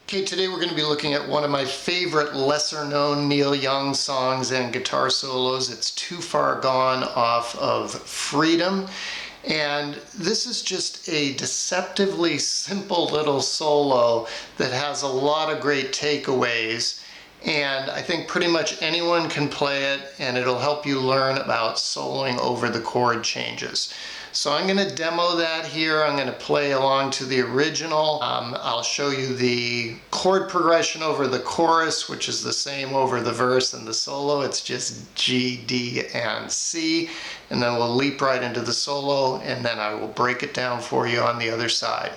Okay, today we're going to be looking at one of my favorite lesser-known Neil Young songs and guitar solos. It's Too Far Gone off of Freedom. And this is just a deceptively simple little solo that has a lot of great takeaways. And I think pretty much anyone can play it, and it'll help you learn about soloing over the chord changes. So I'm going to demo that here. I'm going to play along to the original. I'll show you the chord progression over the chorus, which is the same over the verse and the solo. It's just G, D, and C. And then we'll leap right into the solo, and then I will break it down for you on the other side.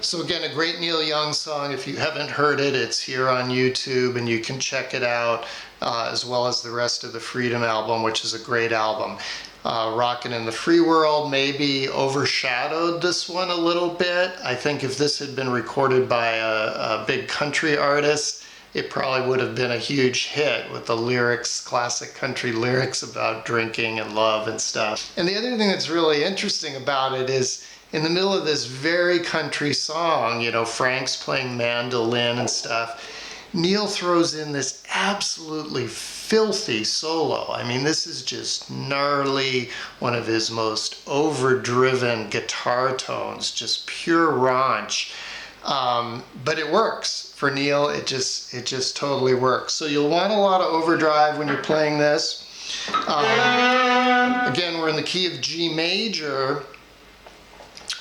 So again, a great Neil Young song. If you haven't heard it, it's here on YouTube and you can check it out, as well as the rest of the Freedom album, which is a great album. Rockin' in the Free World maybe overshadowed this one a little bit. I think if this had been recorded by a big country artist, it probably would have been a huge hit with the lyrics, classic country lyrics about drinking and love and stuff. And the other thing that's really interesting about it is, in the middle of this very country song, you know, Frank's playing mandolin and stuff, Neil throws in this absolutely filthy solo. I mean, this is just gnarly, one of his most overdriven guitar tones, just pure raunch. But it works. For Neil, it just totally works. So you'll want a lot of overdrive when you're playing this. Again, we're in the key of G major.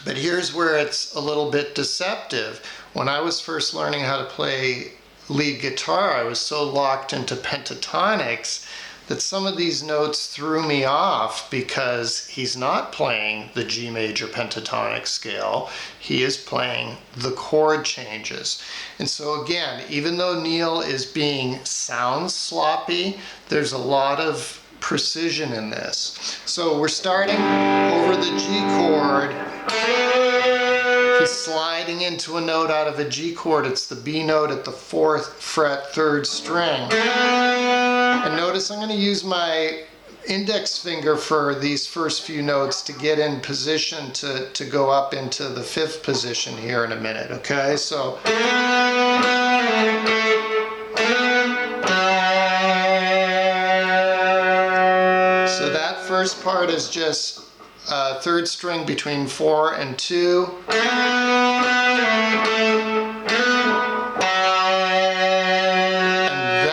But here's where it's a little bit deceptive. When I was first learning how to play lead guitar, I was so locked into pentatonics that some of these notes threw me off because he's not playing the G major pentatonic scale. He is playing the chord changes. And so again, even though Neil is being sound sloppy, there's a lot of precision in this. So we're starting over the G chord. He's sliding into a note out of a G chord. It's the B note at the 4th fret, 3rd string. And notice I'm going to use my index finger for these first few notes to get in position to go up into the 5th position here in a minute, okay? So that first part is just 3rd string between 4 and 2. And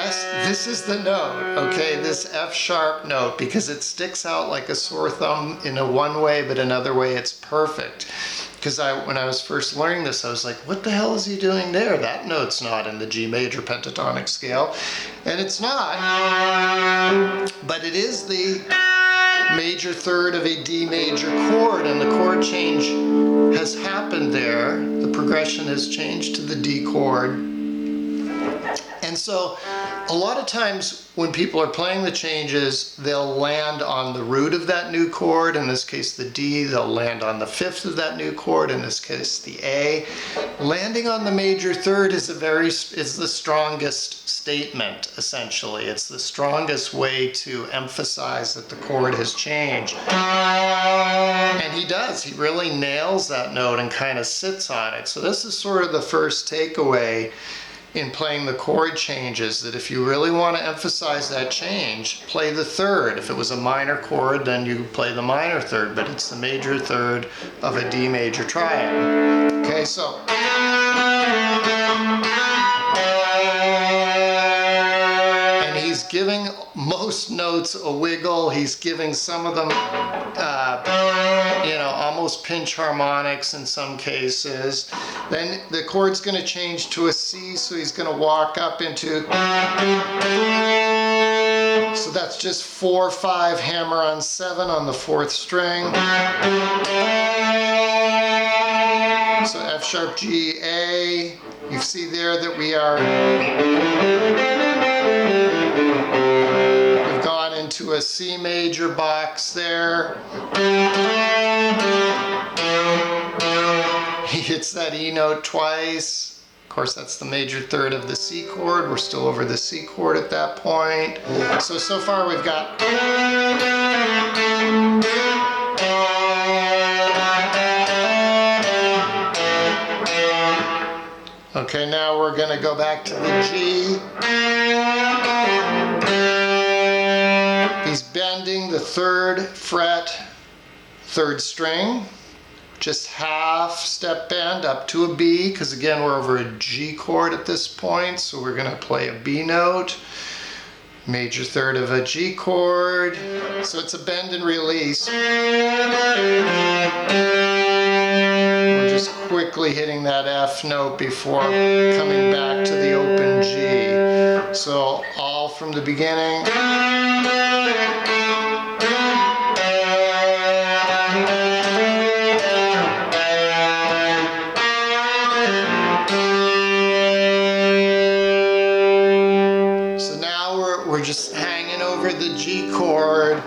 this is the note, okay, this F sharp note, because it sticks out like a sore thumb in a one way, but another way it's perfect. Because when I was first learning this, I was like, what the hell is he doing there? That note's not in the G major pentatonic scale. And it's not, but it is the major third of a D major chord, and the chord change has happened there. The progression has changed to the D chord. And so a lot of times when people are playing the changes, they'll land on the root of that new chord, in this case the D. They'll land on the 5th of that new chord, in this case the A. Landing on the major third is the strongest statement, essentially. It's the strongest way to emphasize that the chord has changed. And he does. He really nails that note and kind of sits on it. So this is sort of the first takeaway in playing the chord changes, that if you really want to emphasize that change, play the 3rd. If it was a minor chord, then you play the minor 3rd, but it's the major 3rd of a D major triad. Okay, so. And he's giving most notes a wiggle. He's giving some of them, you know, almost pinch harmonics in some cases. Then the chord's going to change to a C, so he's going to walk up into So that's just 4/5 hammer on 7 on the 4th string. So F sharp G A. You see there that we've gone into a C major box there. He hits that E note twice. Of course, that's the major third of the C chord. We're still over the C chord at that point. So far we've got. Okay, now we're going to go back to the G. He's bending the 3rd fret, 3rd string. Just half step bend up to a B, because again we're over a G chord at this point, so we're going to play a B note, major third of a G chord, so it's a bend and release. We're just quickly hitting that F note before coming back to the open G. So all from the beginning. We're just hanging over the G chord.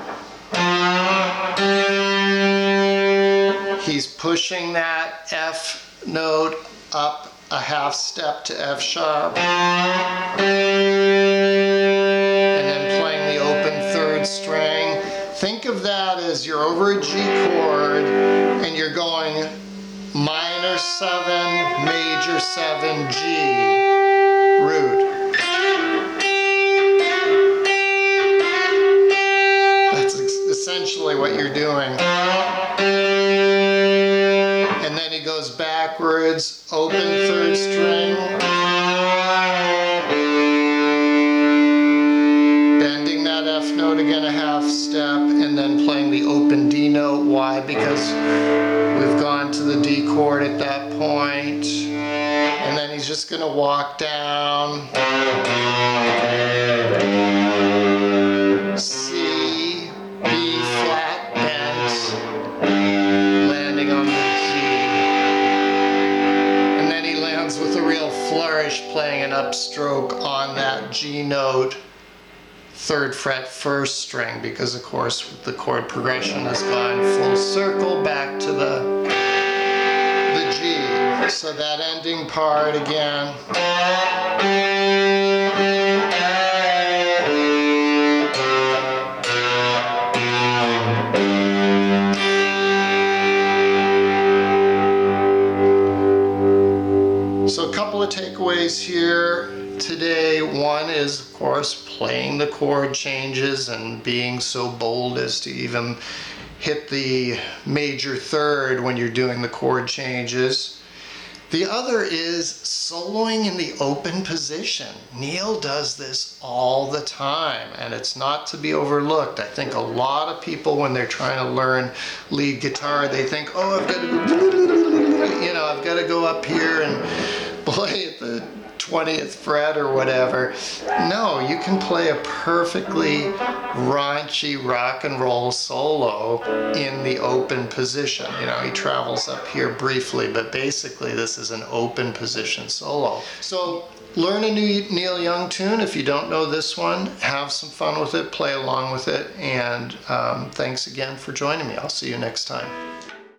He's pushing that F note up a half step to F sharp. And then playing the open 3rd string. Think of that as you're over a G chord and you're going minor 7, major 7, G, root. Essentially what you're doing. And then he goes backwards, open 3rd string, bending that F note again a half step, and then playing the open D note. Why? Because we've gone to the D chord at that point. And then he's just going to walk down. C, B flat bent, landing on the G. And then he lands with a real flourish, playing an upstroke on that G note, 3rd fret 1st string, because of course the chord progression has gone full circle back to the G. So that ending part again. So a couple of takeaways here today. One is, of course, playing the chord changes and being so bold as to even hit the major 3rd when you're doing the chord changes. The other is soloing in the open position. Neil does this all the time, and it's not to be overlooked. I think a lot of people, when they're trying to learn lead guitar, they think, oh, I've got to go, I've got to go up here and play at the 20th fret or whatever. No, you can play a perfectly raunchy rock and roll solo in the open position. He travels up here briefly, but basically this is an open position solo. So learn a new Neil Young tune. If you don't know this one, have some fun with it, play along with it, and thanks again for joining me. I'll see you next time.